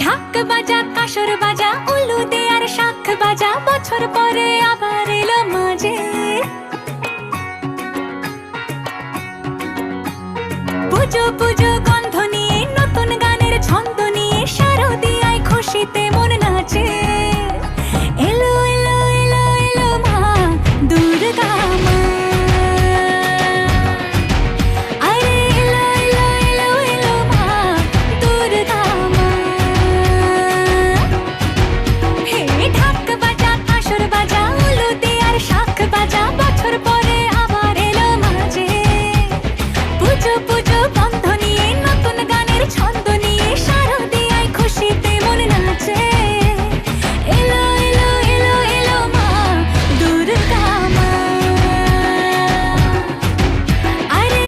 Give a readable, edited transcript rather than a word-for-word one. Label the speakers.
Speaker 1: ঢাক বাজা কাসর বাজা উলু দে আর শাখ বাজা, বছর পরে আবার এলো মাঝে। পুজো পুজো গন্ধ নিয়ে নতুন গানের ছন্দ